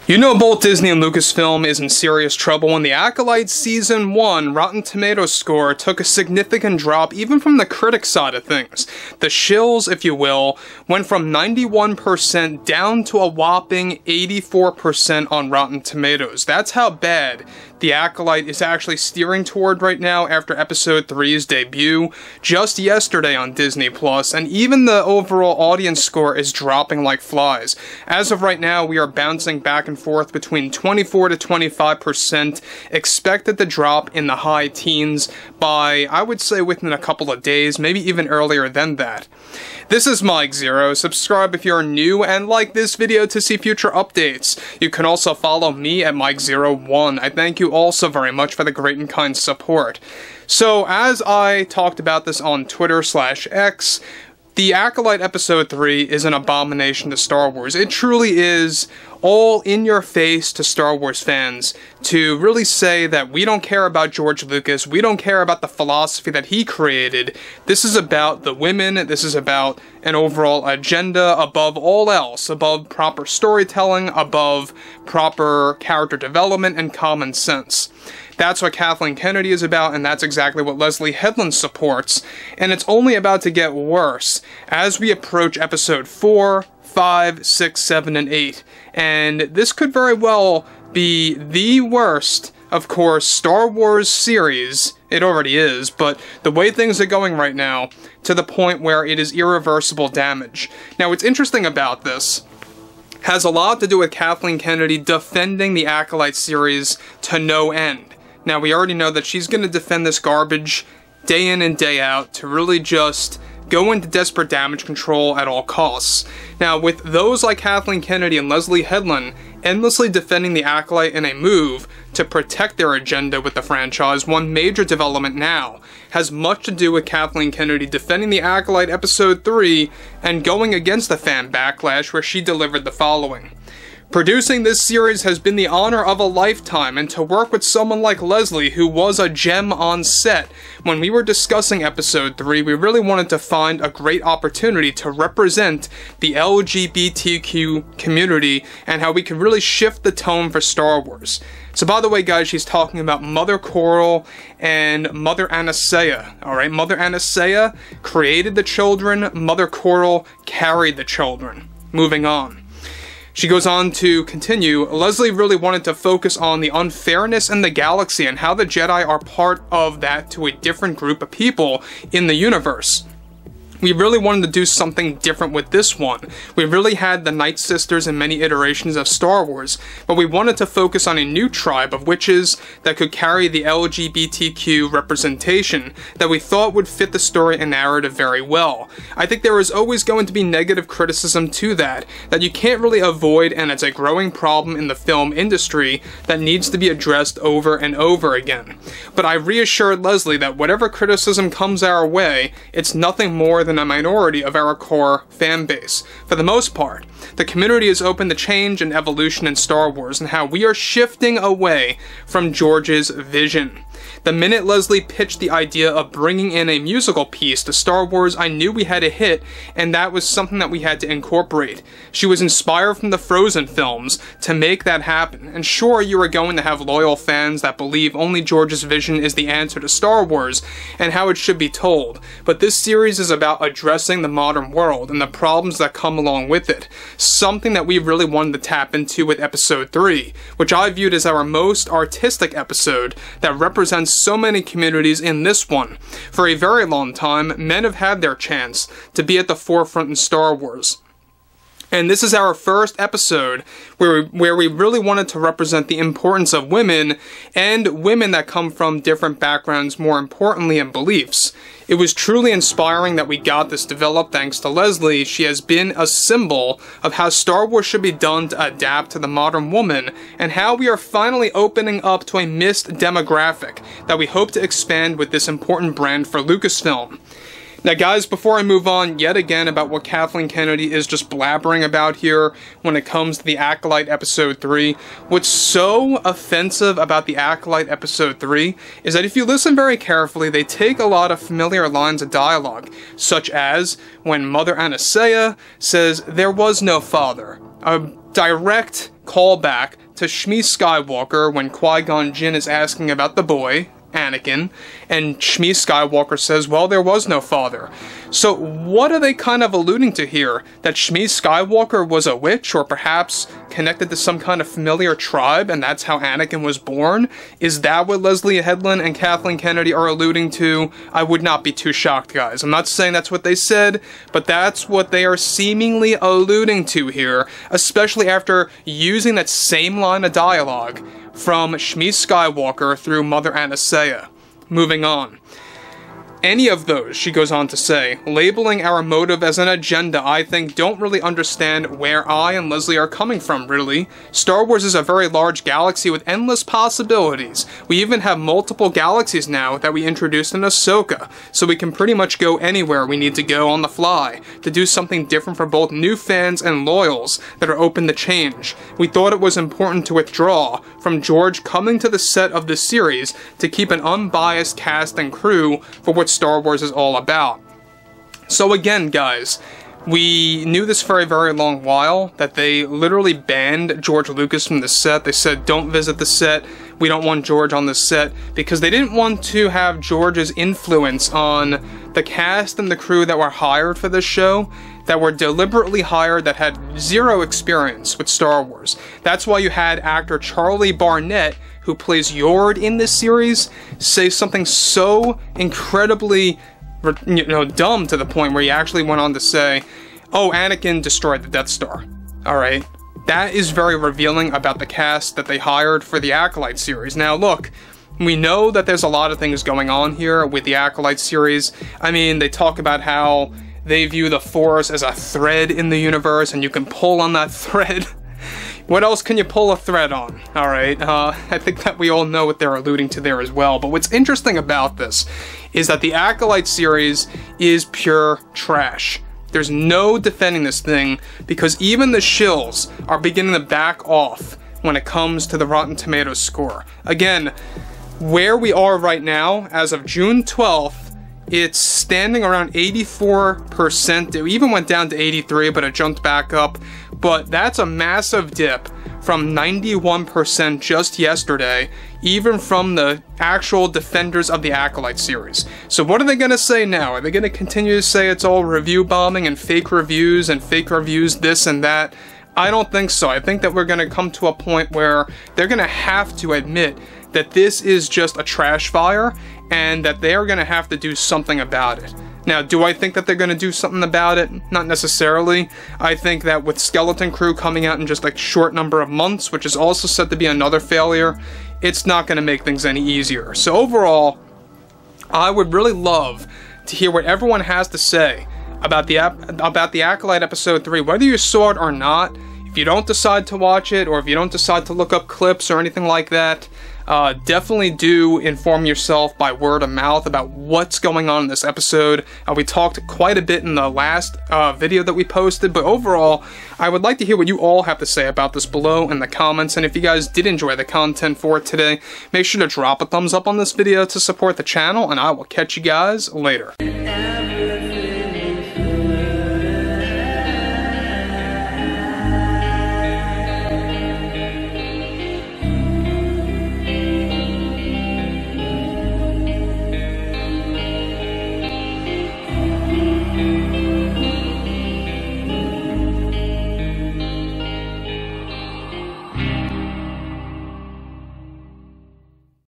You know both Disney and Lucasfilm is in serious trouble when the Acolyte Season 1 Rotten Tomatoes score took a significant drop even from the critic side of things. The shills, if you will, went from 91% down to a whopping 84% on Rotten Tomatoes. That's how bad the Acolyte is actually steering toward right now after Episode 3's debut just yesterday on Disney+, and even the overall audience score is dropping like flies. As of right now, we are bouncing back and forth between 24 to 25%, expected to drop in the high teens by, I would say, within a couple of days, maybe even earlier than that. This is Mike Zero. Subscribe if you're new and like this video to see future updates. You can also follow me at Mike01. I thank you all so very much for the great and kind support. So, as I talked about this on Twitter/X, the Acolyte Episode 3 is an abomination to Star Wars. It truly is all in your face to Star Wars fans to really say that we don't care about George Lucas, we don't care about the philosophy that he created. This is about the women, this is about an overall agenda above all else, above proper storytelling, above proper character development and common sense. That's what Kathleen Kennedy is about, and that's exactly what Leslie Headland supports, and it's only about to get worse as we approach Episode 4, 5, 6, 7, and 8, and this could very well be the worst, of course, Star Wars series. It already is, but the way things are going right now, to the point where it is irreversible damage. Now, what's interesting about this has a lot to do with Kathleen Kennedy defending the Acolyte series to no end. Now, we already know that she's going to defend this garbage day in and day out to really just go into desperate damage control at all costs. Now, with those like Kathleen Kennedy and Leslie Headland endlessly defending the Acolyte in a move to protect their agenda with the franchise, one major development now has much to do with Kathleen Kennedy defending the Acolyte Episode 3 and going against the fan backlash where she delivered the following. Producing this series has been the honor of a lifetime, and to work with someone like Leslie, who was a gem on set. When we were discussing Episode 3, we really wanted to find a great opportunity to represent the LGBTQ community and how we could really shift the tone for Star Wars. So by the way, guys, she's talking about Mother Coral and Mother Anastasia, alright? Mother Anastasia created the children, Mother Coral carried the children. Moving on. She goes on to continue, Leslie really wanted to focus on the unfairness in the galaxy and how the Jedi are part of that to a different group of people in the universe. We really wanted to do something different with this one. We really had the Night Sisters in many iterations of Star Wars, but we wanted to focus on a new tribe of witches that could carry the LGBTQ representation that we thought would fit the story and narrative very well. I think there is always going to be negative criticism to that you can't really avoid, and it's a growing problem in the film industry that needs to be addressed over and over again. But I reassured Leslie that whatever criticism comes our way, it's nothing more than a minority of our core fan base. For the most part, the community is open to change and evolution in Star Wars and how we are shifting away from George's vision. The minute Leslie pitched the idea of bringing in a musical piece to Star Wars, I knew we had a hit, and that was something that we had to incorporate. She was inspired from the Frozen films to make that happen, and sure, you are going to have loyal fans that believe only George's vision is the answer to Star Wars and how it should be told, but this series is about addressing the modern world and the problems that come along with it, something that we really wanted to tap into with Episode 3, which I viewed as our most artistic episode that represents so many communities in this one. For a very long time, men have had their chance to be at the forefront in Star Wars. And this is our first episode where we really wanted to represent the importance of women, and women that come from different backgrounds, more importantly, and beliefs. It was truly inspiring that we got this developed thanks to Leslie. She has been a symbol of how Star Wars should be done to adapt to the modern woman, and how we are finally opening up to a missed demographic that we hope to expand with this important brand for Lucasfilm. Now guys, before I move on yet again about what Kathleen Kennedy is just blabbering about here when it comes to the Acolyte Episode 3, what's so offensive about the Acolyte Episode 3 is that if you listen very carefully, they take a lot of familiar lines of dialogue, such as when Mother Anastasia says, "There was no father," a direct callback to Shmi Skywalker when Qui-Gon Jinn is asking about the boy, Anakin, and Shmi Skywalker says, well, there was no father. So what are they kind of alluding to here? That Shmi Skywalker was a witch, or perhaps connected to some kind of familiar tribe, and that's how Anakin was born? Is that what leslye Headland and Kathleen Kennedy are alluding to? I would not be too shocked, guys. I'm not saying that's what they said, but that's what they are seemingly alluding to here, especially after using that same line of dialogue from Shmi Skywalker through Mother Anastasia. Moving on. Any of those, she goes on to say, labeling our motive as an agenda, I think, don't really understand where I and Leslie are coming from, really. Star Wars is a very large galaxy with endless possibilities. We even have multiple galaxies now that we introduced in Ahsoka, so we can pretty much go anywhere we need to go on the fly, to do something different for both new fans and loyals that are open to change. We thought it was important to withdraw from George coming to the set of the series to keep an unbiased cast and crew for what Star Wars is all about. So again, guys, we knew this for a very long while, that they literally banned George Lucas from the set. They said, don't visit the set, we don't want George on the set, because they didn't want to have George's influence on the cast and the crew that were hired for this show, that were deliberately hired, that had zero experience with Star Wars. That's why you had actor Charlie Barnett, who plays Yord in this series, say something so incredibly, dumb to the point where he actually went on to say, oh, Anakin destroyed the Death Star. Alright? That is very revealing about the cast that they hired for the Acolyte series. Now look, we know that there's a lot of things going on here with the Acolyte series. I mean, they talk about how they view the Force as a thread in the universe, and you can pull on that thread. What else can you pull a thread on? Alright, I think that we all know what they're alluding to there as well, but what's interesting about this is that the Acolyte series is pure trash. There's no defending this thing, because even the shills are beginning to back off when it comes to the Rotten Tomatoes score. Again, where we are right now, as of June 12th, it's standing around 84%. It even went down to 83, but it jumped back up. But that's a massive dip from 91% just yesterday, even from the actual defenders of the Acolyte series. So what are they going to say now? Are they going to continue to say it's all review bombing and fake reviews this and that? I don't think so. I think that we're going to come to a point where they're going to have to admit that this is just a trash fire, and that they're going to have to do something about it. Now, do I think that they're going to do something about it? Not necessarily. I think that with Skeleton Crew coming out in just a short number of months, which is also said to be another failure, it's not going to make things any easier. So overall, I would really love to hear what everyone has to say about the Acolyte Episode 3, whether you saw it or not. If you don't decide to watch it, or if you don't decide to look up clips or anything like that, definitely do inform yourself by word of mouth about what's going on in this episode. We talked quite a bit in the last video that we posted, but overall, I would like to hear what you all have to say about this below in the comments, and if you guys did enjoy the content for today, make sure to drop a thumbs up on this video to support the channel, and I will catch you guys later.